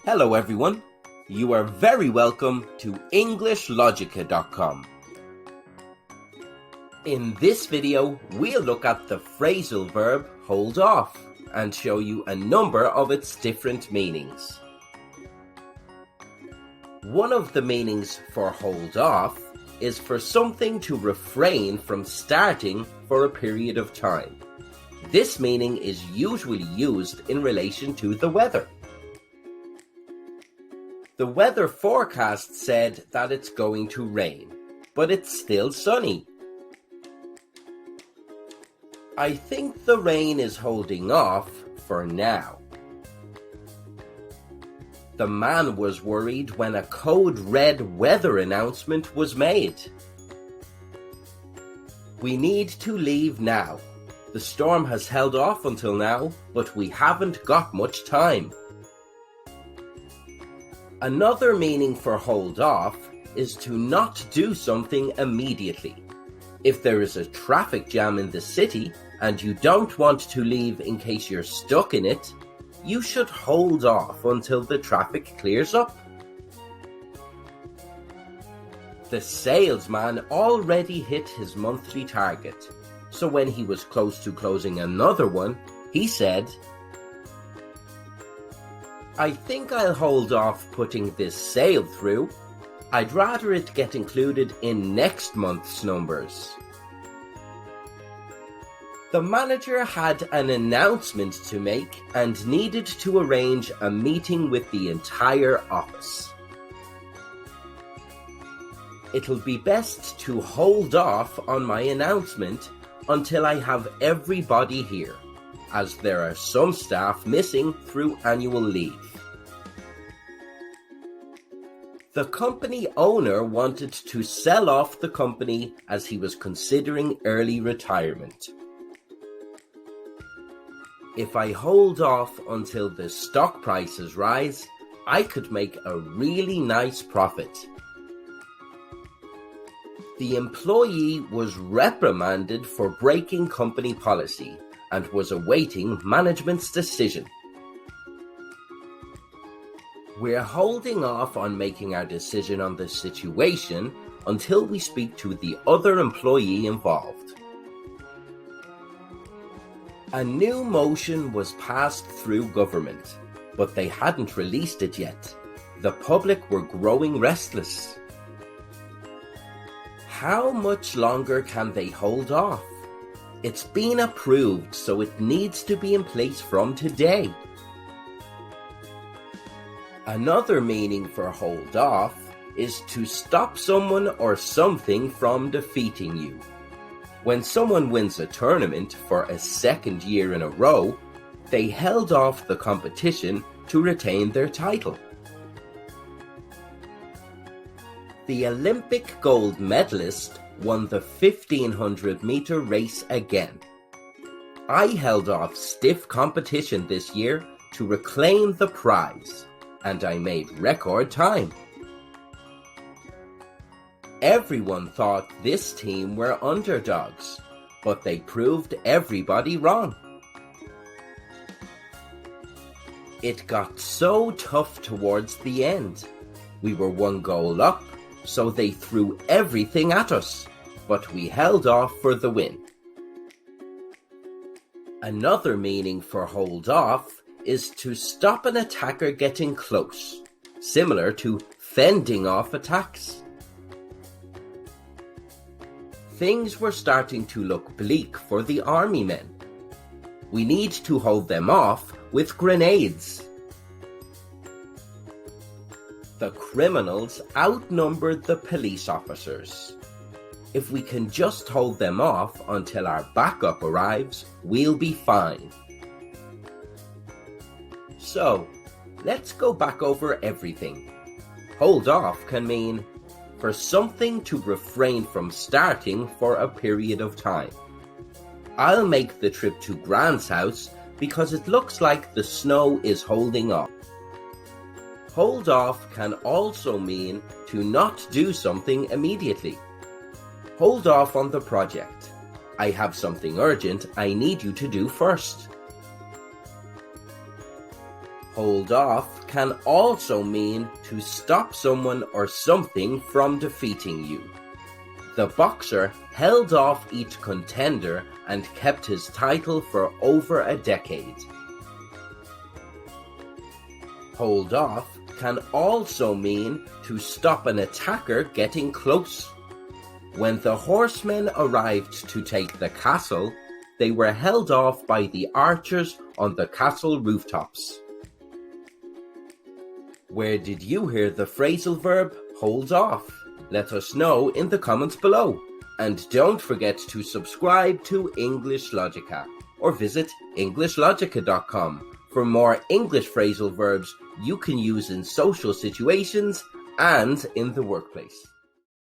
Hello everyone, you are very welcome to EnglishLogica.com. In this video, we'll look at the phrasal verb hold off and show you a number of its different meanings. One of the meanings for hold off is for something to refrain from starting for a period of time. This meaning is usually used in relation to the weather. The weather forecast said that it's going to rain, but it's still sunny. I think the rain is holding off for now. The man was worried when a code red weather announcement was made. We need to leave now. The storm has held off until now, but we haven't got much time. Another meaning for hold off is to not do something immediately. If there is a traffic jam in the city and you don't want to leave in case you're stuck in it, you should hold off until the traffic clears up. The salesman already hit his monthly target, so when he was close to closing another one, he said, I think I'll hold off putting this sale through. I'd rather it get included in next month's numbers. The manager had an announcement to make and needed to arrange a meeting with the entire office. It'll be best to hold off on my announcement until I have everybody here, as there are some staff missing through annual leave. The company owner wanted to sell off the company as he was considering early retirement. If I hold off until the stock prices rise, I could make a really nice profit. The employee was reprimanded for breaking company policy and was awaiting management's decision. We're holding off on making our decision on the situation until we speak to the other employee involved. A new motion was passed through government, but they hadn't released it yet. The public were growing restless. How much longer can they hold off? It's been approved, so it needs to be in place from today. Another meaning for hold off is to stop someone or something from defeating you. When someone wins a tournament for a second year in a row, they held off the competition to retain their title. The Olympic gold medalist won the 1500-meter race again. I held off stiff competition this year to reclaim the prize, and I made record time. Everyone thought this team were underdogs, but they proved everybody wrong. It got so tough towards the end. We were one goal up, so they threw everything at us, but we held off for the win. Another meaning for hold off is to stop an attacker getting close, similar to fending off attacks. Things were starting to look bleak for the army men. We need to hold them off with grenades. The criminals outnumbered the police officers. If we can just hold them off until our backup arrives, we'll be fine. So, let's go back over everything. Hold off can mean for something to refrain from starting for a period of time. I'll make the trip to Grant's house because it looks like the snow is holding off. Hold off can also mean to not do something immediately. Hold off on the project. I have something urgent I need you to do first. Hold off can also mean to stop someone or something from defeating you. The boxer held off each contender and kept his title for over a decade. Hold off can also mean to stop an attacker getting close. When the horsemen arrived to take the castle, they were held off by the archers on the castle rooftops. Where did you hear the phrasal verb hold off? Let us know in the comments below. And don't forget to subscribe to EnglishLogica or visit EnglishLogica.com for more English phrasal verbs you can use in social situations and in the workplace.